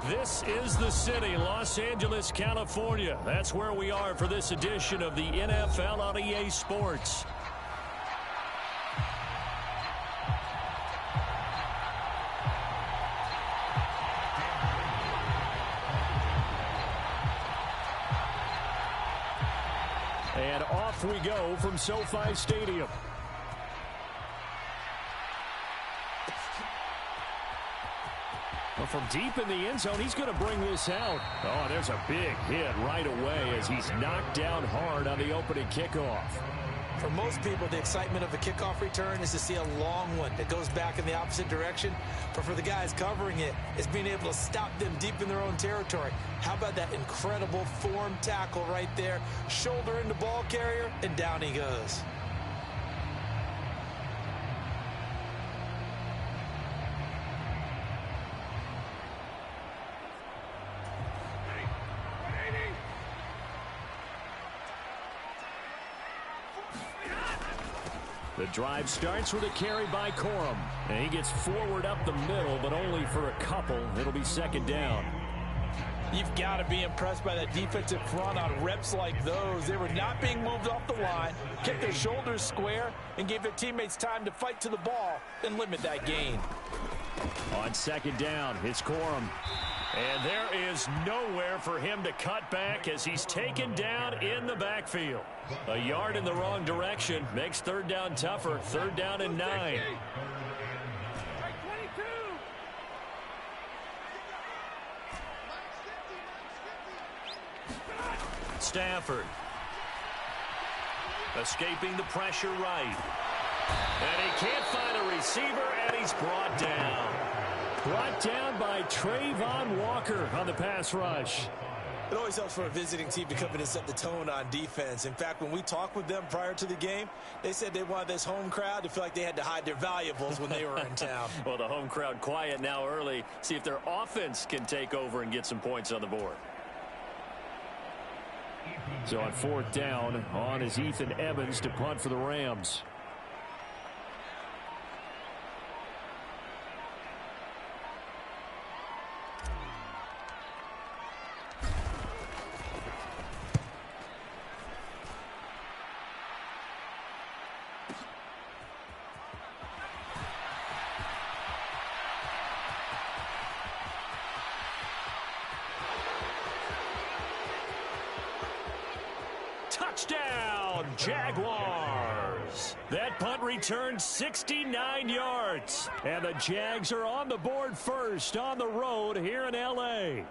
This is the city, Los Angeles, California. That's where we are for this edition of the NFL on EA Sports. And off we go from SoFi Stadium. Well, from deep in the end zone, he's going to bring this out. Oh, there's a big hit right away as he's knocked down hard on the opening kickoff. For most people, the excitement of a kickoff return is to see a long one that goes back in the opposite direction. But for the guys covering it, it's being able to stop them deep in their own territory. How about that incredible form tackle right there? Shoulder into ball carrier, and down he goes. The drive starts with a carry by Corum. And he gets forward up the middle, but only for a couple. It'll be second down. You've got to be impressed by that defensive front on reps like those. They were not being moved off the line, kept their shoulders square, and gave their teammates time to fight to the ball and limit that gain. On second down, it's Corum. And there is nowhere for him to cut back as he's taken down in the backfield. A yard in the wrong direction makes third down tougher. Third down and 9. Stafford. Escaping the pressure right. And he can't find a receiver, and he's brought down. Brought down by Trayvon Walker on the pass rush. It always helps for a visiting team to come in and set the tone on defense. In fact, when we talked with them prior to the game, they said they wanted this home crowd to feel like they had to hide their valuables when they were in town. Well, the home crowd quiet now early. See if their offense can take over and get some points on the board. So on fourth down, on is Ethan Evans to punt for the Rams. Touchdown, Jaguars. That punt returned 69 yards. And the Jags are on the board first on the road here in L.A.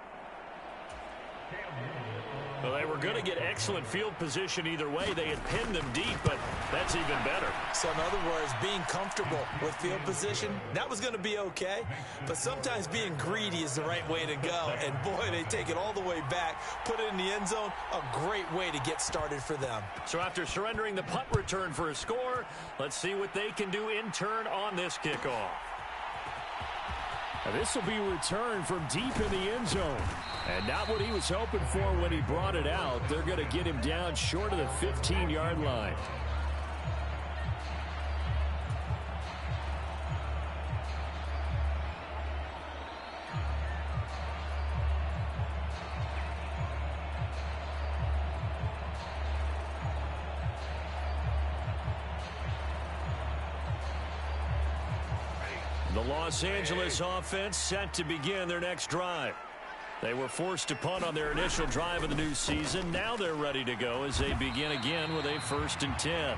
Well, they were going to get excellent field position either way. They had pinned them deep, but that's even better. So in other words, being comfortable with field position, that was going to be okay. But sometimes being greedy is the right way to go. And boy, they take it all the way back, put it in the end zone. A great way to get started for them. So after surrendering the punt return for a score, let's see what they can do in turn on this kickoff. Now this will be returned from deep in the end zone. And not what he was hoping for when he brought it out. They're going to get him down short of the 15-yard line. The Los Angeles offense set to begin their next drive. They were forced to punt on their initial drive of the new season. Now they're ready to go as they begin again with a 1st and 10.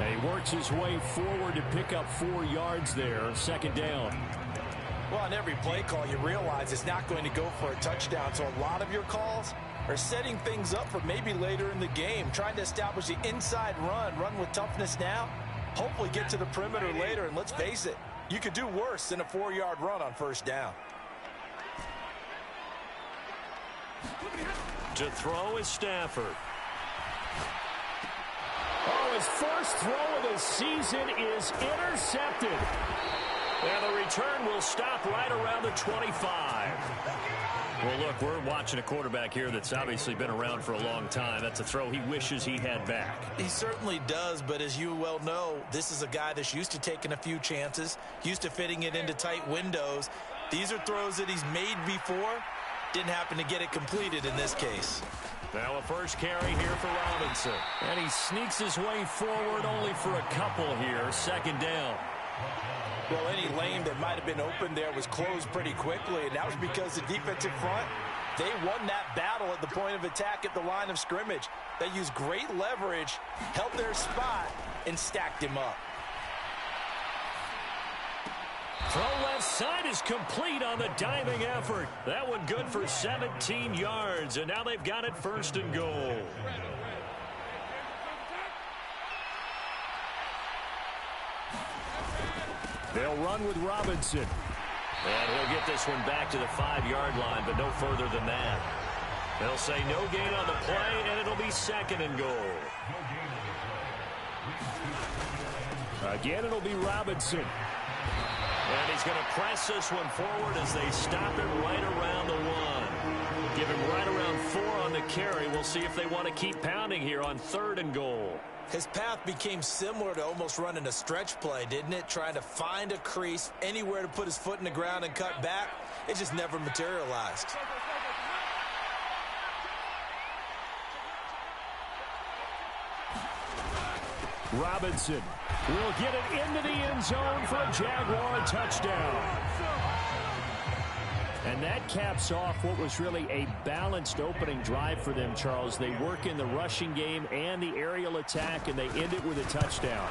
And he works his way forward to pick up 4 yards there. Second down. Well, on every play call, you realize it's not going to go for a touchdown. So a lot of your calls are setting things up for maybe later in the game, trying to establish the inside run with toughness now, hopefully get to the perimeter later. And let's face it, you could do worse than a 4-yard run on first down. To throw is Stafford. Oh, his first throw of the season is intercepted. And the return will stop right around the 25. Well, look, we're watching a quarterback here that's obviously been around for a long time. That's a throw he wishes he had back. He certainly does, but as you well know, this is a guy that's used to taking a few chances, used to fitting it into tight windows. These are throws that he's made before. Didn't happen to get it completed in this case. Now a first carry here for Robinson. And he sneaks his way forward only for a couple here. Second down. Well, any lane that might have been open there was closed pretty quickly, and that was because the defensive front, they won that battle at the point of attack at the line of scrimmage. They used great leverage, held their spot, and stacked him up. Throw left side is complete on the diving effort. That one good for 17 yards, and now they've got it first and goal. They'll run with Robinson. And he'll get this one back to the 5-yard line, but no further than that. They'll say no gain on the play, and it'll be second and goal. Again, it'll be Robinson. And he's going to press this one forward as they stop it right around the 1. Give him right around 4 on the carry. We'll see if they want to keep pounding here on 3rd and goal. His path became similar to almost running a stretch play, didn't it? Trying to find a crease, anywhere to put his foot in the ground and cut back. It just never materialized. Robinson will get it into the end zone for a Jaguar touchdown. And that caps off what was really a balanced opening drive for them, Charles. They work in the rushing game and the aerial attack, and they end it with a touchdown.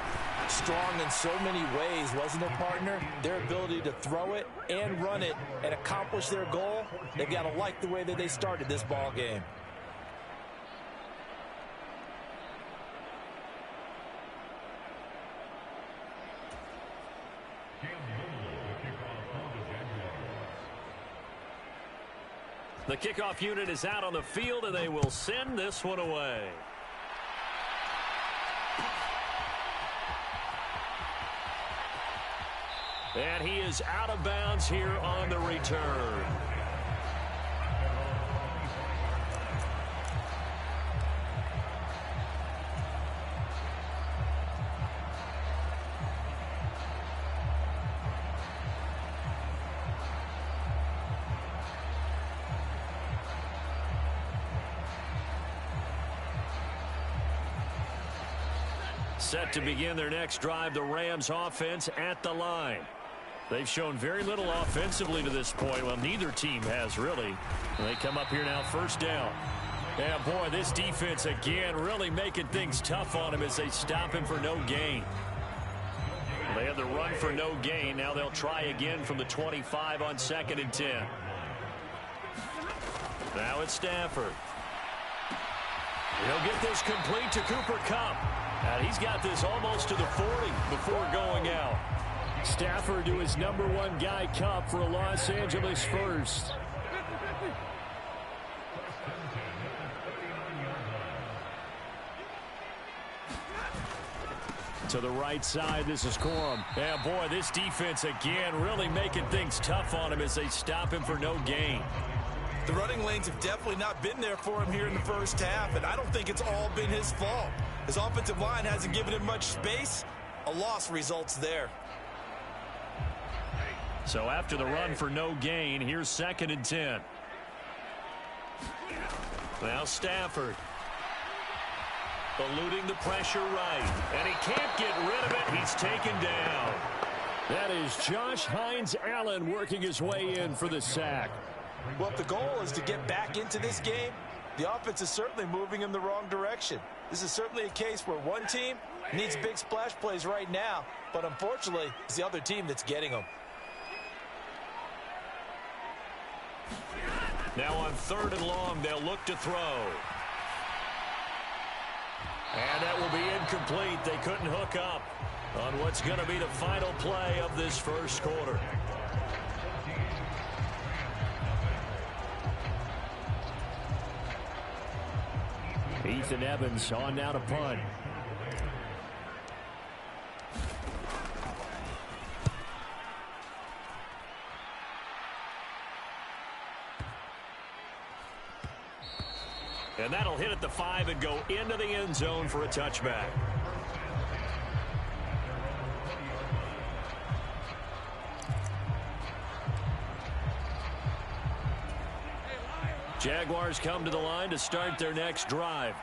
Strong in so many ways, wasn't it, partner? Their ability to throw it and run it and accomplish their goal, they've got to like the way that they started this ball game. The kickoff unit is out on the field, and they will send this one away. And he is out of bounds here on the return. Set to begin their next drive, the Rams offense at the line. They've shown very little offensively to this point. Well, neither team has really. They come up here now, first down. Yeah, boy, this defense again really making things tough on him as they stop him for no gain. They had the run for no gain. Now they'll try again from the 25 on 2nd and 10. Now it's Stafford. He'll get this complete to Cooper Kupp. And he's got this almost to the 40 before going out. Stafford to his number 1 guy, Kupp, for a Los Angeles first. To the right side, this is Corum. Yeah, boy, this defense again really making things tough on him as they stop him for no gain. The running lanes have definitely not been there for him here in the first half, and I don't think it's all been his fault. His offensive line hasn't given him much space. A loss results there. So after the run for no gain, here's 2nd and 10. Now Stafford. Eluding the pressure right. And he can't get rid of it. He's taken down. That is Josh Hines Allen working his way in for the sack. Well, if the goal is to get back into this game, the offense is certainly moving in the wrong direction. This is certainly a case where one team needs big splash plays right now, but unfortunately, it's the other team that's getting them. Now on 3rd and long, they'll look to throw. And that will be incomplete. They couldn't hook up on what's going to be the final play of this first quarter. Ethan Evans on now to punt. And that'll hit at the 5 and go into the end zone for a touchback. Jaguars come to the line to start their next drive.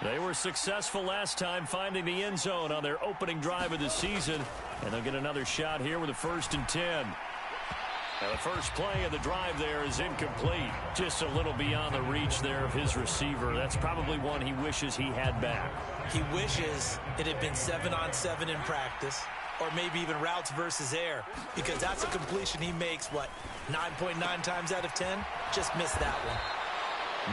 They were successful last time finding the end zone on their opening drive of the season, and they'll get another shot here with a 1st and 10. Now the first play of the drive there is incomplete. Just a little beyond the reach there of his receiver. That's probably one he wishes he had back. He wishes it had been 7-on-7 in practice, or maybe even routes versus air, because that's a completion he makes, 9.9 times out of 10? Just missed that one.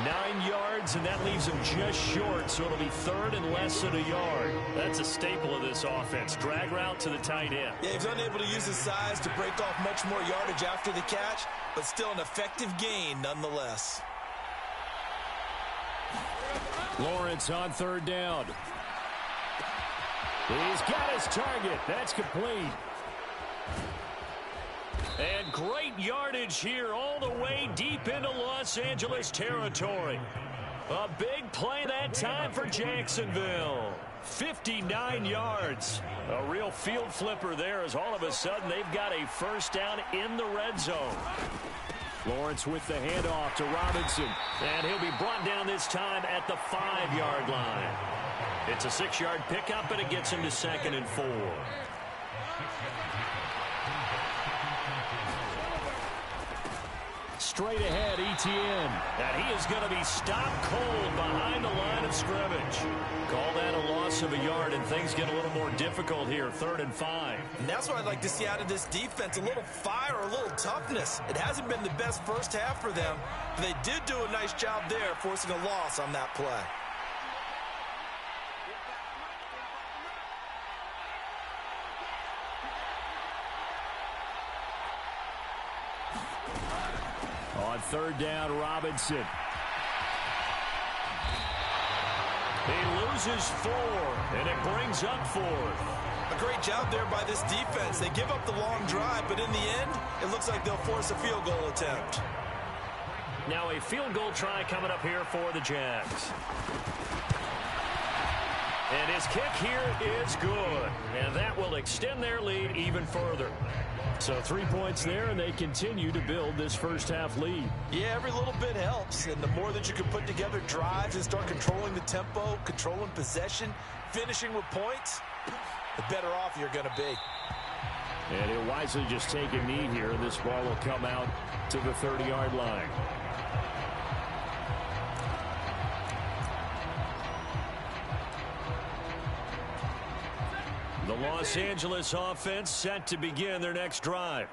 9 yards, and that leaves him just short, so it'll be 3rd and less than a yard. That's a staple of this offense. Drag route to the tight end. Yeah, he's unable to use his size to break off much more yardage after the catch, but still an effective gain nonetheless. Lawrence on 3rd down. He's got his target. That's complete. And great yardage here all the way deep into Los Angeles territory. A big play that time for Jacksonville. 59 yards. A real field flipper there as all of a sudden they've got a 1st down in the red zone. Lawrence with the handoff to Robinson. And he'll be brought down this time at the 5-yard line. It's a 6-yard pickup, and it gets him to 2nd and 4. Straight ahead, Etienne. And he is going to be stopped cold behind the line of scrimmage. Call that a loss of a yard, and things get a little more difficult here, 3rd and 5. And that's what I'd like to see out of this defense, a little fire, a little toughness. It hasn't been the best first half for them, but they did do a nice job there, forcing a loss on that play. On 3rd down, Robinson. He loses 4, and it brings up 4th. A great job there by this defense. They give up the long drive, but in the end, it looks like they'll force a field goal attempt. Now a field goal try coming up here for the Jags. And his kick here is good, and that will extend their lead even further. So 3 points there, and they continue to build this first half lead. Yeah, every little bit helps, and the more that you can put together drives and start controlling the tempo, controlling possession, finishing with points, the better off you're going to be. And he'll wisely just take a knee here, and this ball will come out to the 30-yard line. The Los Angeles offense set to begin their next drive.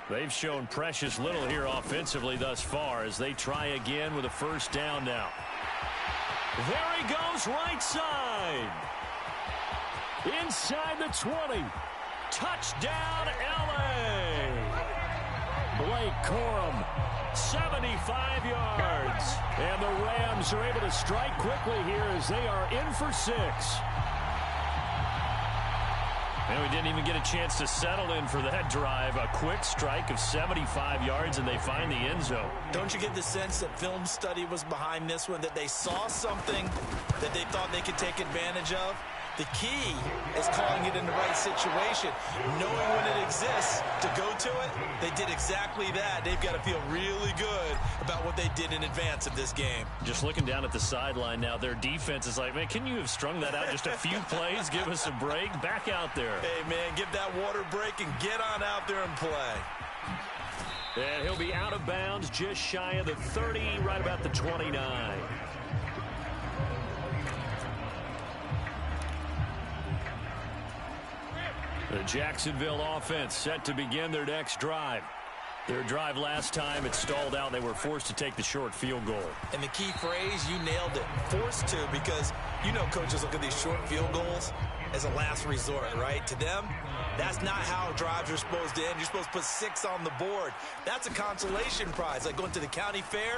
They've shown precious little here offensively thus far as they try again with a 1st down now. There he goes, right side. Inside the 20. Touchdown, L.A. Blake Corum, 75 yards. And the Rams are able to strike quickly here as they are in for 6. And we didn't even get a chance to settle in for that drive. A quick strike of 75 yards, and they find the end zone. Don't you get the sense that film study was behind this one, that they saw something that they thought they could take advantage of? The key is calling it in the right situation, knowing when it exists to go to it. They did exactly that. They've got to feel really good about what they did in advance of this game. Just looking down at the sideline now, their defense is like, man, can you have strung that out just a few plays? Give us a break. Back out there. Hey, man, give that water break and get on out there and play. And he'll be out of bounds just shy of the 30, right about the 29. The Jacksonville offense set to begin their next drive. Their drive last time, it stalled out. They were forced to take the short field goal. And the key phrase, you nailed it, forced to, because you know coaches look at these short field goals as a last resort, right? To them, that's not how drives are supposed to end. You're supposed to put 6 on the board. That's a consolation prize, like going to the county fair.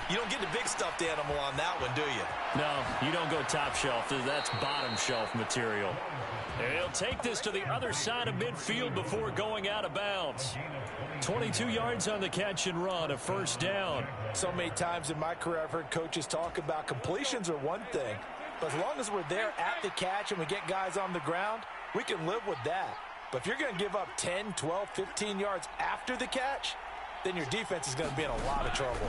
You don't get the big stuffed animal on that one, do you? No, you don't go top shelf. That's bottom shelf material. And he'll take this to the other side of midfield before going out of bounds. 22 yards on the catch and run, a 1st down. So many times in my career I've heard coaches talk about completions are one thing, but as long as we're there at the catch and we get guys on the ground, we can live with that. But if you're going to give up 10, 12, 15 yards after the catch, then your defense is going to be in a lot of trouble.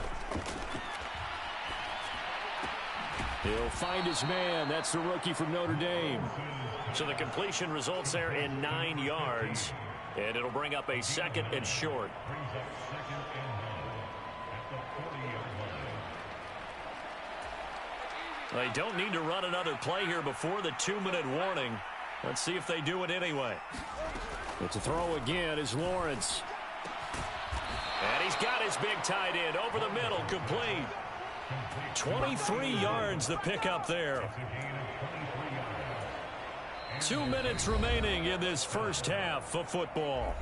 He'll find his man. That's the rookie from Notre Dame. So the completion results there in 9 yards, and it'll bring up a 2nd and short. They don't need to run another play here before the 2-minute warning. Let's see if they do it anyway. It's a throw again is Lawrence. And he's got his big tight end over the middle, complete. 23 yards the pickup there. 2 minutes remaining in this first half of football.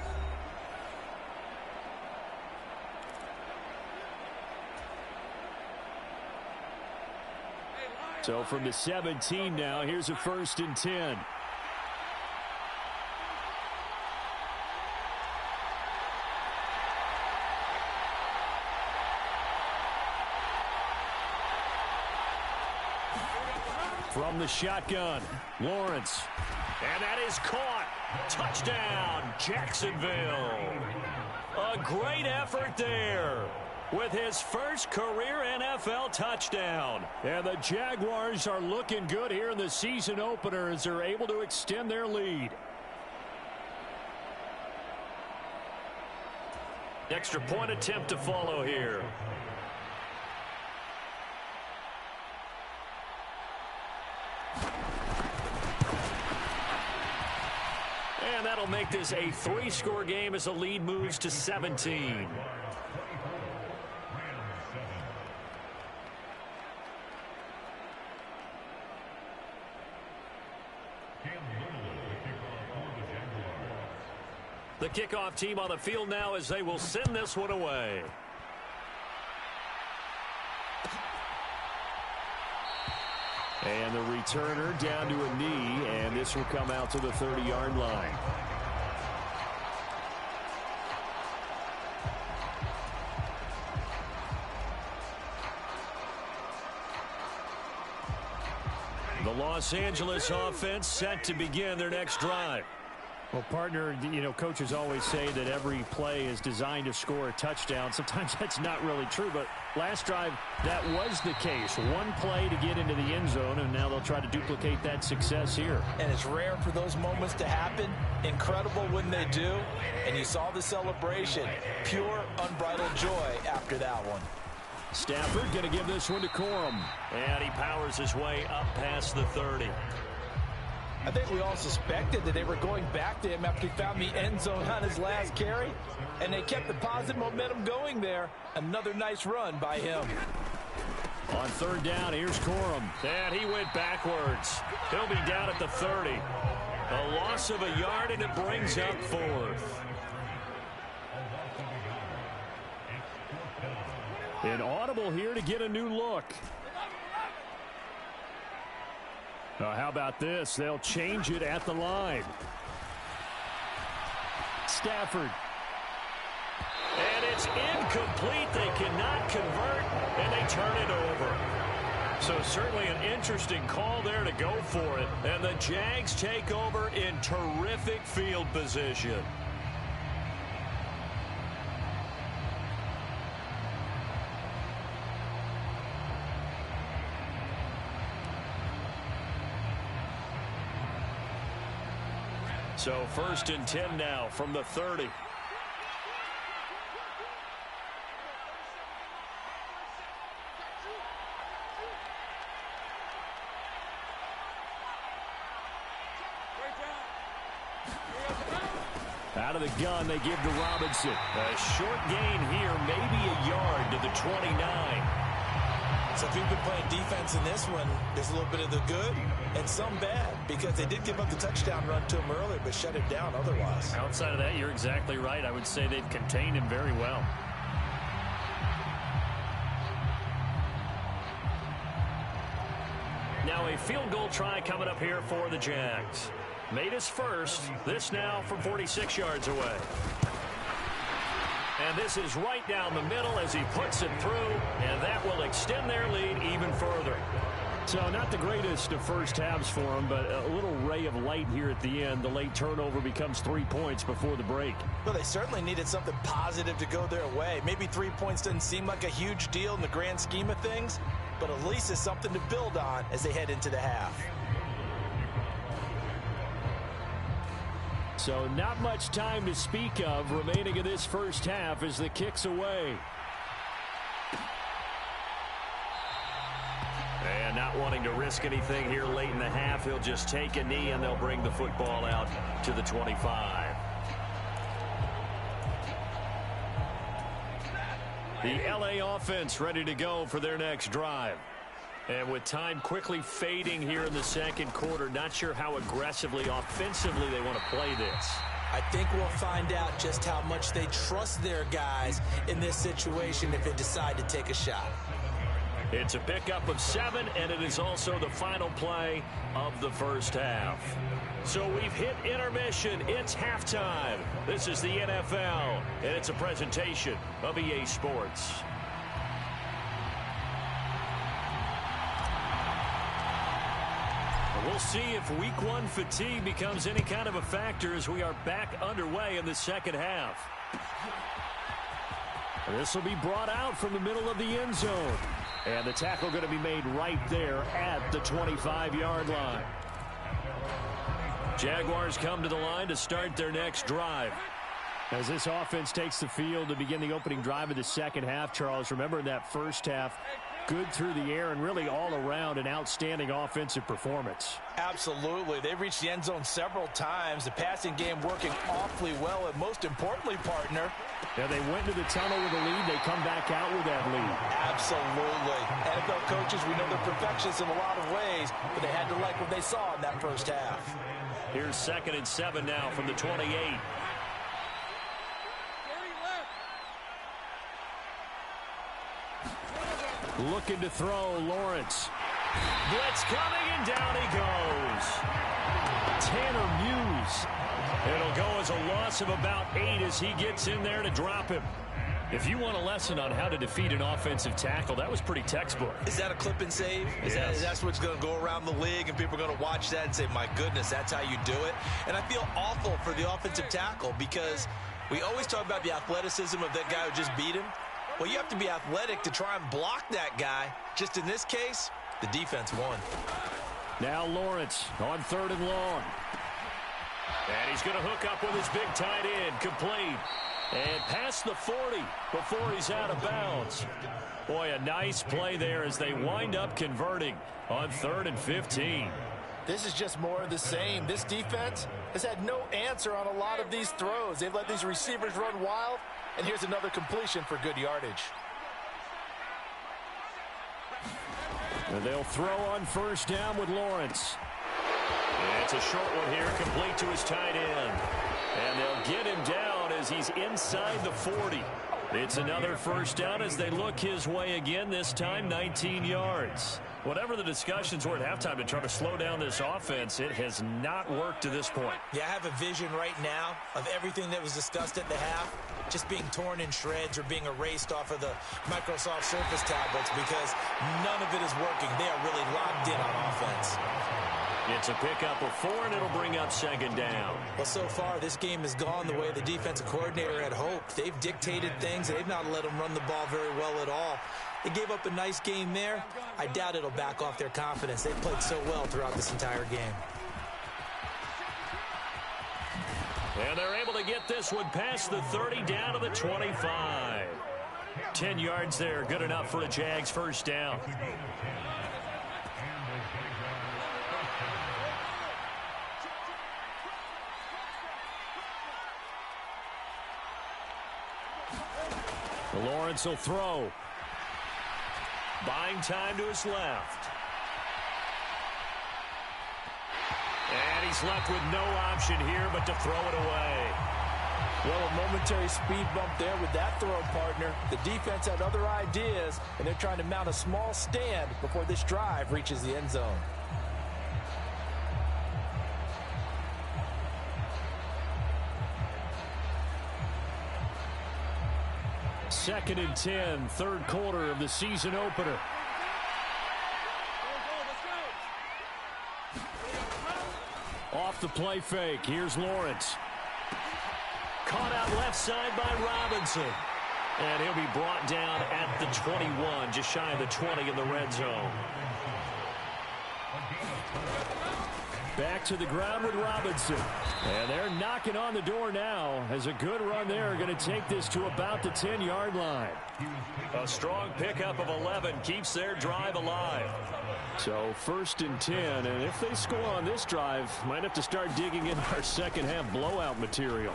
So from the 17 now, here's a 1st and 10. From the shotgun, Lawrence. And that is caught. Touchdown, Jacksonville. A great effort there with his first career NFL touchdown. And the Jaguars are looking good here in the season opener as they're able to extend their lead. Extra point attempt to follow here. And that'll make this a 3-score game as the lead moves to 17. The kickoff team on the field now as they will send this one away. And the returner down to a knee, and this will come out to the 30-yard line. The Los Angeles offense set to begin their next drive. Well, partner, you know, coaches always say that every play is designed to score a touchdown. Sometimes that's not really true, but last drive, that was the case. One play to get into the end zone, and now they'll try to duplicate that success here. And it's rare for those moments to happen. Incredible when they do. And you saw the celebration. Pure, unbridled joy after that one. Stafford going to give this one to Corum. And he powers his way up past the 30. I think we all suspected that they were going back to him after he found the end zone on his last carry. And they kept the positive momentum going there. Another nice run by him. On 3rd down, here's Corum. And he went backwards. He'll be down at the 30. A loss of a yard, and it brings up 4th. An audible here to get a new look. How about this? They'll change it at the line. Stafford. And it's incomplete. They cannot convert, and they turn it over. So certainly an interesting call there to go for it. And the Jags take over in terrific field position. So 1st and 10 now from the 30. Out of the gun, they give to Robinson. A short gain here, maybe a yard to the 29. So if you've been playing defense in this one, there's a little bit of the good and some bad, because they did give up the touchdown run to him earlier, but shut it down otherwise. Outside of that, you're exactly right. I would say they've contained him very well. Now a field goal try coming up here for the Jags. Made his first. This now from 46 yards away. And this is right down the middle as he puts it through, and that will extend their lead even further. So not the greatest of first halves for them, but a little ray of light here at the end. The late turnover becomes 3 points before the break. Well, they certainly needed something positive to go their way. Maybe 3 points doesn't seem like a huge deal in the grand scheme of things, but at least it's something to build on as they head into the half. So not much time to speak of remaining in this first half as the kick's away. And not wanting to risk anything here late in the half, he'll just take a knee and they'll bring the football out to the 25. The LA offense ready to go for their next drive. And with time quickly fading here in the second quarter, not sure how aggressively, offensively they want to play this. I think we'll find out just how much they trust their guys in this situation if they decide to take a shot. It's a pickup of 7, and it is also the final play of the first half. So we've hit intermission. It's halftime. This is the NFL, and it's a presentation of EA Sports. We'll see if week 1 fatigue becomes any kind of a factor as we are back underway in the second half. This will be brought out from the middle of the end zone. And the tackle going to be made right there at the 25-yard line. Jaguars come to the line to start their next drive. As this offense takes the field to begin the opening drive of the second half, Charles, remember in that first half, good through the air and really all around an outstanding offensive performance. Absolutely. They've reached the end zone several times. The passing game working awfully well. And most importantly, partner, yeah, they went to the tunnel with a lead. They come back out with that lead. Absolutely. NFL coaches, we know they're perfectionists in a lot of ways, but they had to like what they saw in that first half. Here's 2nd and 7 now from the 28. Looking to throw, Lawrence. Blitz coming, and down he goes. Tanner Muse. It'll go as a loss of about 8 as he gets in there to drop him. If you want a lesson on how to defeat an offensive tackle, that was pretty textbook. Is that a clip and save? Yes. That's what's going to go around the league, and people are going to watch that and say, my goodness, that's how you do it. And I feel awful for the offensive tackle because we always talk about the athleticism of that guy who just beat him. Well, you have to be athletic to try and block that guy. Just in this case, the defense won. Now Lawrence on 3rd and long. And he's going to hook up with his big tight end, complete. And past the 40 before he's out of bounds. Boy, a nice play there as they wind up converting on 3rd and 15. This is just more of the same. This defense has had no answer on a lot of these throws. They've let these receivers run wild. And here's another completion for good yardage. And they'll throw on 1st down with Lawrence. It's a short one here, complete to his tight end. And they'll get him down as he's inside the 40. It's another 1st down as they look his way again, this time 19 yards. Whatever the discussions were at halftime to try to slow down this offense, it has not worked to this point. Yeah, I have a vision right now of everything that was discussed at the half just being torn in shreds or being erased off of the Microsoft Surface tablets because none of it is working. They are really locked in on offense. It's a pickup of 4, and it'll bring up 2nd down. Well, so far, this game has gone the way the defensive coordinator had hoped. They've dictated things. They've not let them run the ball very well at all. They gave up a nice game there. I doubt it'll back off their confidence. They've played so well throughout this entire game. And they're able to get this one past the 30 down to the 25. 10 yards there, good enough for a Jags 1st down. Lawrence will throw. Buying time to his left. And he's left with no option here but to throw it away. Well, a momentary speed bump there with that throw, partner. The defense had other ideas, and they're trying to mount a small stand before this drive reaches the end zone. Second and 10, 3rd quarter of the season opener. Off the play fake, here's Lawrence. Caught out left side by Robinson. And he'll be brought down at the 21, just shy of the 20 in the red zone. Back to the ground with Robinson. And they're knocking on the door now as a good run there. Going to take this to about the 10-yard line. A strong pickup of 11 keeps their drive alive. So 1st and 10, and if they score on this drive, might have to start digging in our second half blowout material.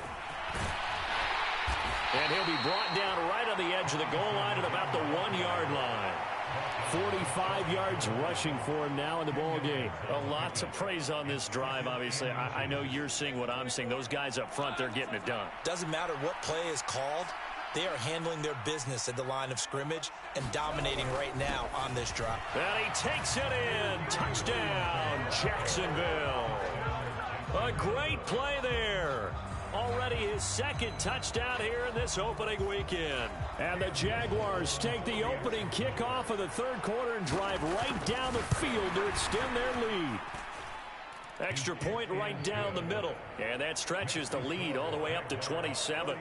And he'll be brought down right on the edge of the goal line at about the 1-yard line. 45 yards rushing for him now in the ball game. A lot to praise on this drive, obviously. I know you're seeing what I'm seeing. Those guys up front, they're getting it done. Doesn't matter what play is called. They are handling their business at the line of scrimmage and dominating right now on this drive. And he takes it in. Touchdown, Jacksonville. A great play there. Already his second touchdown here in this opening weekend. And the Jaguars take the opening kickoff of the third quarter and drive right down the field to extend their lead. Extra point right down the middle. And that stretches the lead all the way up to 27.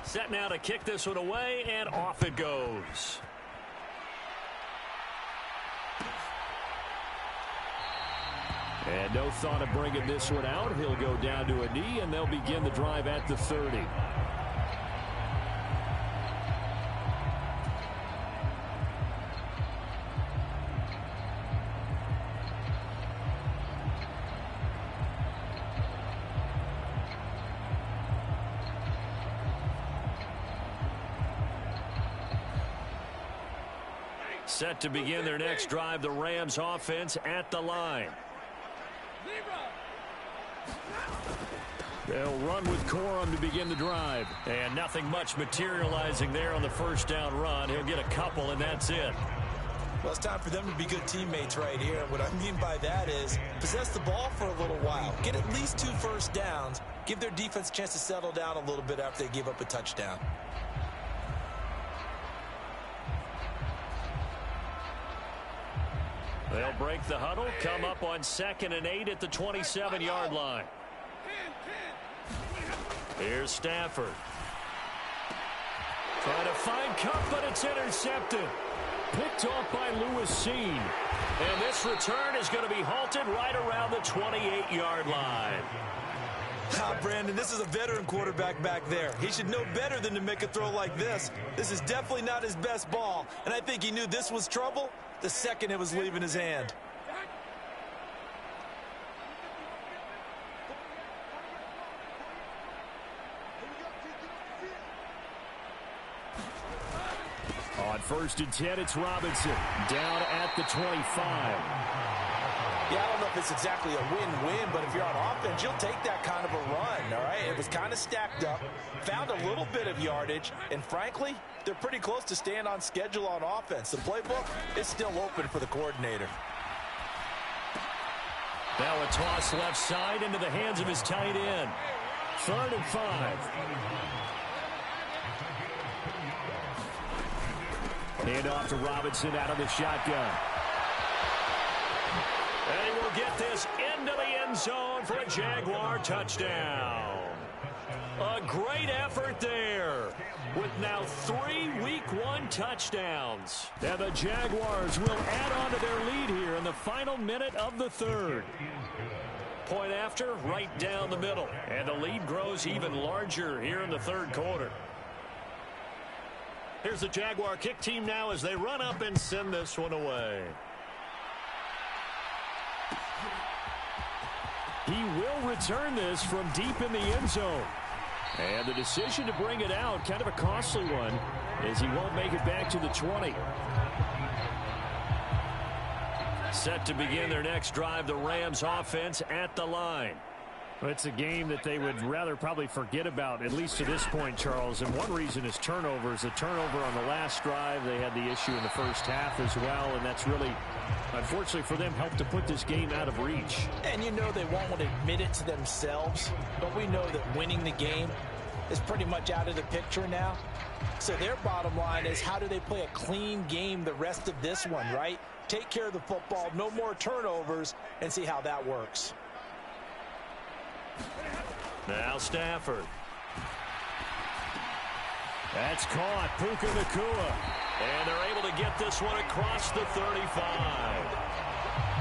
Set now to kick this one away, and off it goes. And no thought of bringing this one out. He'll go down to a knee, and they'll begin the drive at the 30. Set to begin their next drive, the Rams offense at the line. They'll run with Corum to begin the drive. And nothing much materializing there on the first down run. He'll get a couple, and that's it. Well, it's time for them to be good teammates right here. What I mean by that is possess the ball for a little while. Get at least 2 first downs. Give their defense a chance to settle down a little bit after they give up a touchdown. They'll break the huddle, come up on 2nd and 8 at the 27-yard line. Here's Stafford. Trying to find Kupp, but it's intercepted. Picked off by Lewis Cine. And this return is going to be halted right around the 28-yard line. Brandon, this is a veteran quarterback back there. He should know better than to make a throw like this. This is definitely not his best ball, and I think he knew this was trouble the second it was leaving his hand. On 1st and 10, it's Robinson down at the 25. Yeah, I don't know if it's exactly a win-win, but if you're on offense, you'll take that kind of a run, all right? It was kind of stacked up, found a little bit of yardage, and frankly, they're pretty close to staying on schedule on offense. The playbook is still open for the coordinator. Now a toss left side into the hands of his tight end. 3rd and 5. Hand off to Robinson out of the shotgun. And he will get this into the end zone for a Jaguar touchdown. A great effort there with now 3 Week 1 touchdowns. And the Jaguars will add on to their lead here in the final minute of the 3rd. Point after, right down the middle. And the lead grows even larger here in the 3rd quarter. Here's the Jaguar kick team now as they run up and send this one away. He will return this from deep in the end zone. And the decision to bring it out, kind of a costly one, as he won't make it back to the 20. Set to begin their next drive, the Rams offense at the line. Well, it's a game that they would rather probably forget about, at least to this point, Charles. And one reason is turnovers. A turnover on the last drive. They had the issue in the first half as well, and that's really, unfortunately for them, helped to put this game out of reach. And you know they won't want to admit it to themselves, but we know that winning the game is pretty much out of the picture now. So their bottom line is, how do they play a clean game the rest of this one, right? Take care of the football, no more turnovers, and see how that works. Now Stafford. That's caught. Puka Nacua. And they're able to get this one across the 35.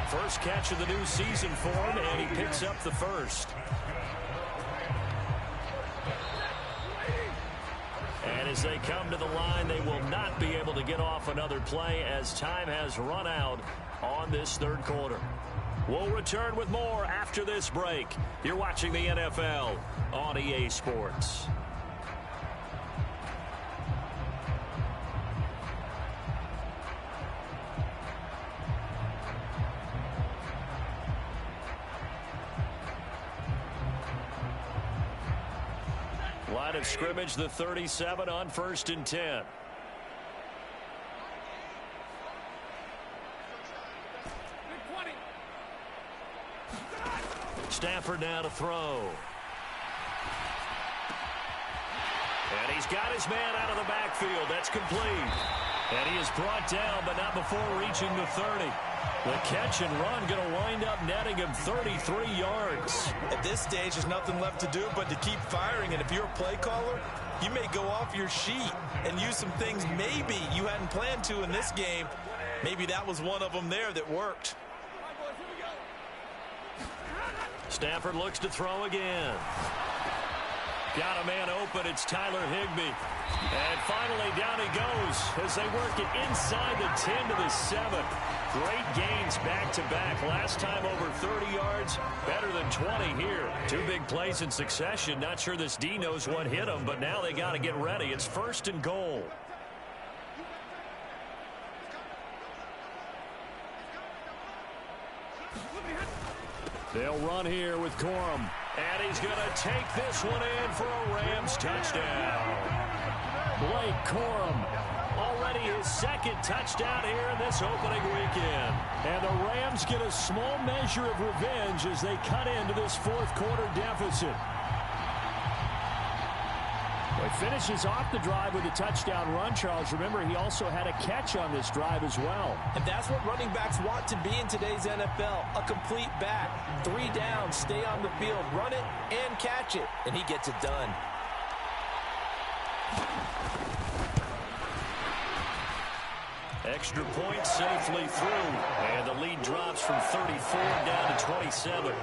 First catch of the new season for him, and he picks up the first. And as they come to the line, they will not be able to get off another play as time has run out on this third quarter. We'll return with more after this break. You're watching the NFL on EA Sports. Line of scrimmage, the 37 on 1st and 10. Stafford now to throw. And he's got his man out of the backfield. That's complete. And he is brought down, but not before reaching the 30. The catch and run going to wind up netting him 33 yards. At this stage, there's nothing left to do but to keep firing. And if you're a play caller, you may go off your sheet and use some things maybe you hadn't planned to in this game. Maybe that was one of them there that worked. Stafford looks to throw again. Got a man open. It's Tyler Higbee. And finally down he goes as they work it inside the 10 to the 7. Great gains back-to-back. Last time over 30 yards, better than 20 here. Two big plays in succession. Not sure this D knows what hit him, but now they got to get ready. It's 1st and goal. They'll run here with Corum. And he's going to take this one in for a Rams touchdown. Blake Corum, already his second touchdown here in this opening weekend. And the Rams get a small measure of revenge as they cut into this fourth quarter deficit. He finishes off the drive with a touchdown run, Charles. Remember, he also had a catch on this drive as well. And that's what running backs want to be in today's NFL. A complete back. 3 down, stay on the field, run it, and catch it. And he gets it done. Extra point safely through. And the lead drops from 34 down to 27.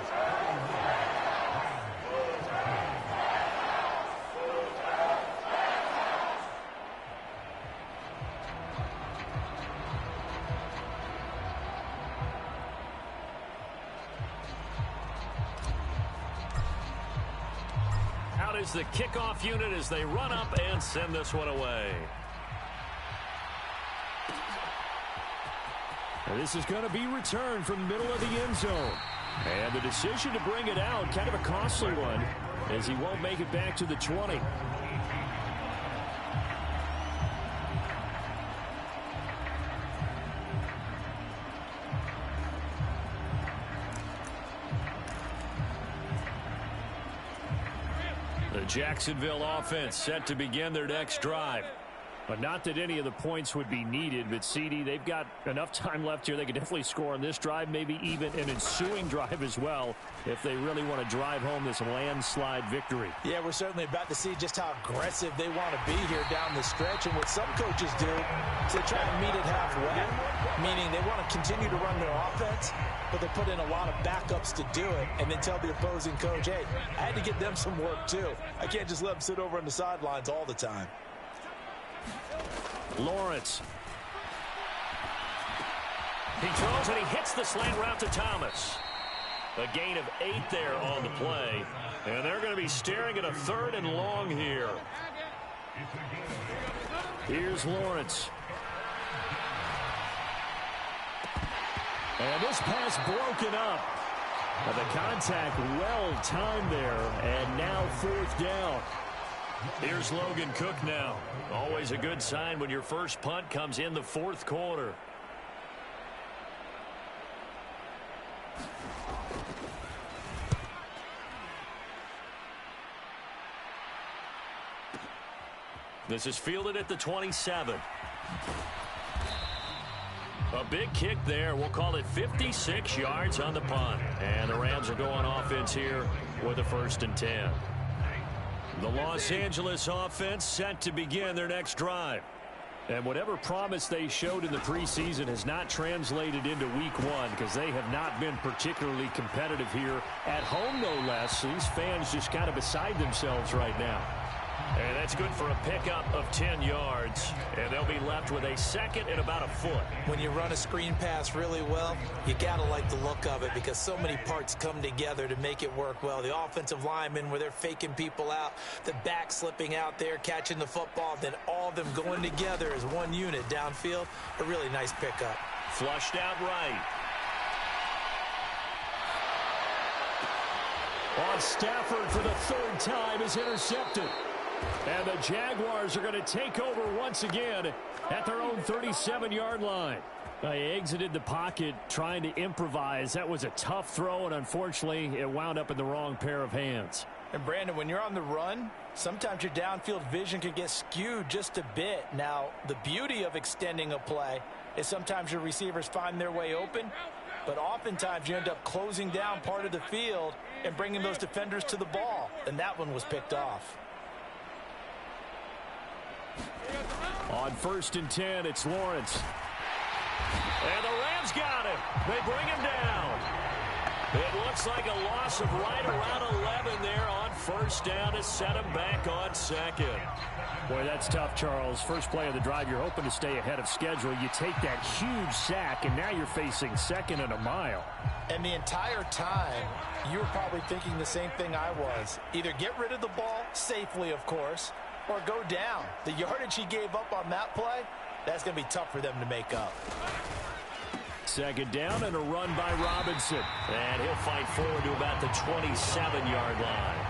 Is the kickoff unit as they run up and send this one away. And this is going to be returned from the middle of the end zone. And the decision to bring it out, kind of a costly one, as he won't make it back to the 20. Jacksonville offense set to begin their next drive. But not that any of the points would be needed, but CD, they've got enough time left here. They could definitely score on this drive, maybe even an ensuing drive as well, if they really want to drive home this landslide victory. Yeah, we're certainly about to see just how aggressive they want to be here down the stretch. And what some coaches do is they try to meet it halfway, meaning they want to continue to run their offense, but they put in a lot of backups to do it, and then tell the opposing coach, hey, I had to get them some work too. I can't just let them sit over on the sidelines all the time. Lawrence. He throws and he hits the slant route to Thomas. A gain of 8 there on the play. And they're going to be staring at a 3rd and long here. Here's Lawrence. And this pass broken up. The contact well timed there, and now 4th down. Here's Logan Cook now. Always a good sign when your first punt comes in the 4th quarter. This is fielded at the 27. A big kick there. We'll call it 56 yards on the punt. And the Rams are going offense here with a 1st and 10. The Los Angeles offense set to begin their next drive. And whatever promise they showed in the preseason has not translated into week 1 because they have not been particularly competitive here at home, no less. These fans just kind of beside themselves right now. And that's good for a pickup of 10 yards. And they'll be left with a 2nd and about a foot. When you run a screen pass really well, you got to like the look of it because so many parts come together to make it work well. The offensive linemen where they're faking people out, the back slipping out there, catching the football, then all of them going together as one unit downfield. A really nice pickup. Flushed out right. On Stafford for the 3rd time is intercepted. And the Jaguars are going to take over once again at their own 37-yard line. They exited the pocket trying to improvise. That was a tough throw, and unfortunately, it wound up in the wrong pair of hands. And, Brandon, when you're on the run, sometimes your downfield vision can get skewed just a bit. Now, the beauty of extending a play is sometimes your receivers find their way open, but oftentimes you end up closing down part of the field and bringing those defenders to the ball, and that one was picked off. On 1st and 10, it's Lawrence. And the Rams got him. They bring him down. It looks like a loss of right around 11 there on 1st down to set him back on 2nd. Boy, that's tough, Charles. First play of the drive, you're hoping to stay ahead of schedule. You take that huge sack, and now you're facing 2nd and a mile. And the entire time, you were probably thinking the same thing I was. Either get rid of the ball safely, of course, or go down. The yardage he gave up on that play, that's going to be tough for them to make up. 2nd down and a run by Robinson. And he'll fight forward to about the 27-yard line.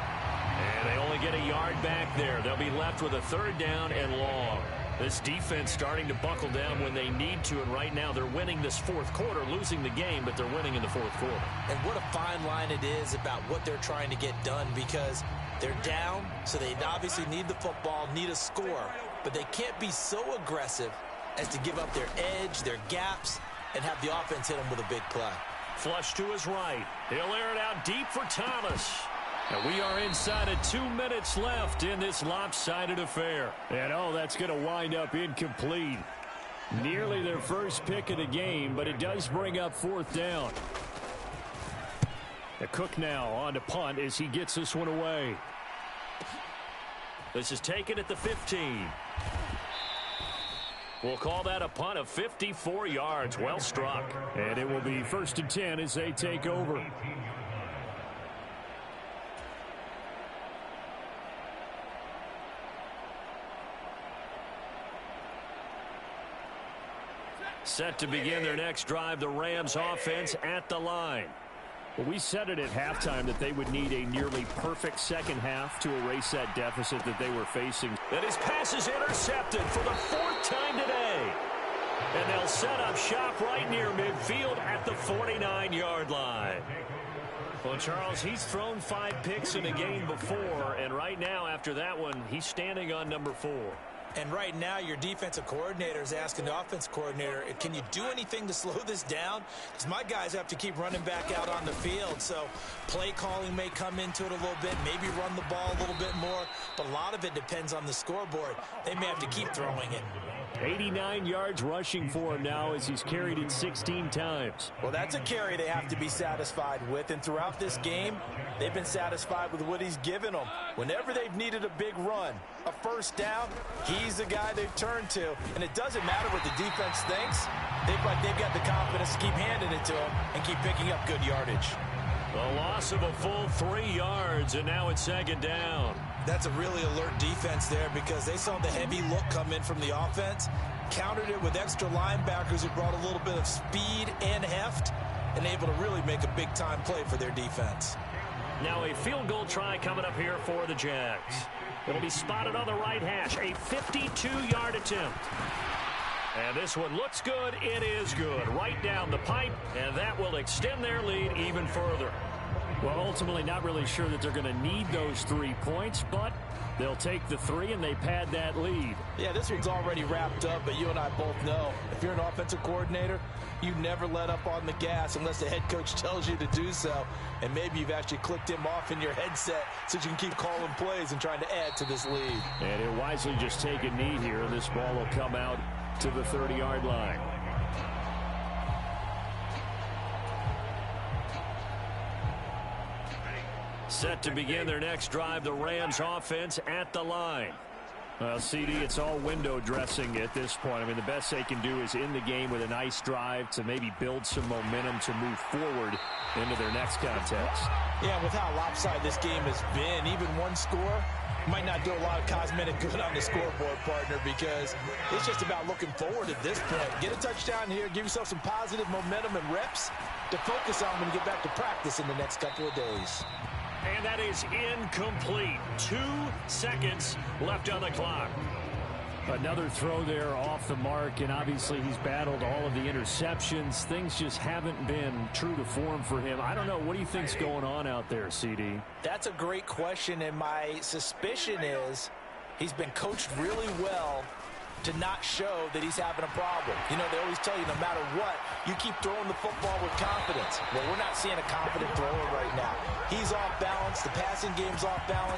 And they only get a yard back there. They'll be left with a 3rd down and long. This defense starting to buckle down when they need to, and right now they're winning this 4th quarter, losing the game, but they're winning in the 4th quarter. And what a fine line it is about what they're trying to get done, because they're down, so they obviously need the football, need a score, but they can't be so aggressive as to give up their edge, their gaps, and have the offense hit them with a big play. Flush to his right. He'll air it out deep for Thomas. And we are inside of 2 minutes left in this lopsided affair. And, oh, that's going to wind up incomplete. Nearly their first pick of the game, but it does bring up 4th down. The Cook now on to punt as he gets this one away. This is taken at the 15. We'll call that a punt of 54 yards. Well struck. And it will be 1st and 10 as they take over. Set to begin their next drive, the Rams offense at the line. Well, we said it at halftime that they would need a nearly perfect second half to erase that deficit that they were facing. And his pass is intercepted for the 4th time today. And they'll set up shop right near midfield at the 49-yard line. Well, Charles, he's thrown 5 picks in a game before, and right now after that one, he's standing on number 4. And right now, your defensive coordinator is asking the offense coordinator, can you do anything to slow this down? Because my guys have to keep running back out on the field. So play calling may come into it a little bit, maybe run the ball a little bit more. But a lot of it depends on the scoreboard. They may have to keep throwing it. 89 yards rushing for him now as he's carried it 16 times. Well, that's a carry they have to be satisfied with. And throughout this game, they've been satisfied with what he's given them. Whenever they've needed a big run, a 1st down, he's the guy they've turned to. And it doesn't matter what the defense thinks. They've got the confidence to keep handing it to him and keep picking up good yardage. A loss of a full 3 yards, and now it's 2nd down. That's a really alert defense there because they saw the heavy look come in from the offense, countered it with extra linebackers who brought a little bit of speed and heft, and able to really make a big-time play for their defense. Now a field goal try coming up here for the Jags. It'll be spotted on the right hash. A 52-yard attempt. And this one looks good. It is good. Right down the pipe, and that will extend their lead even further. Well, ultimately not really sure that they're going to need those 3 points, but they'll take the 3 and they pad that lead. Yeah, this one's already wrapped up, but you and I both know if you're an offensive coordinator, you never let up on the gas unless the head coach tells you to do so. And maybe you've actually clicked him off in your headset so you can keep calling plays and trying to add to this lead. And he'll wisely just take a knee here, and this ball will come out to the 30-yard line. Set to begin their next drive, the Rams offense at the line. Well, CD, it's all window dressing at this point. I mean, the best they can do is in the game with a nice drive to maybe build some momentum to move forward into their next contest. Yeah, with how lopsided this game has been, even one score might not do a lot of cosmetic good on the scoreboard, partner, because it's just about looking forward at this point. Get a touchdown here, give yourself some positive momentum and reps to focus on when you get back to practice in the next couple of days. And that is incomplete. 2 seconds left on the clock. Another throw there off the mark, and obviously he's battled all of the interceptions. Things just haven't been true to form for him. I don't know. What do you think's going on out there, CD? That's a great question, and my suspicion is he's been coached really well to not show that he's having a problem. You know, they always tell you no matter what, you keep throwing the football with confidence. Well, we're not seeing a confident thrower right now. He's off balance. The passing game's off balance.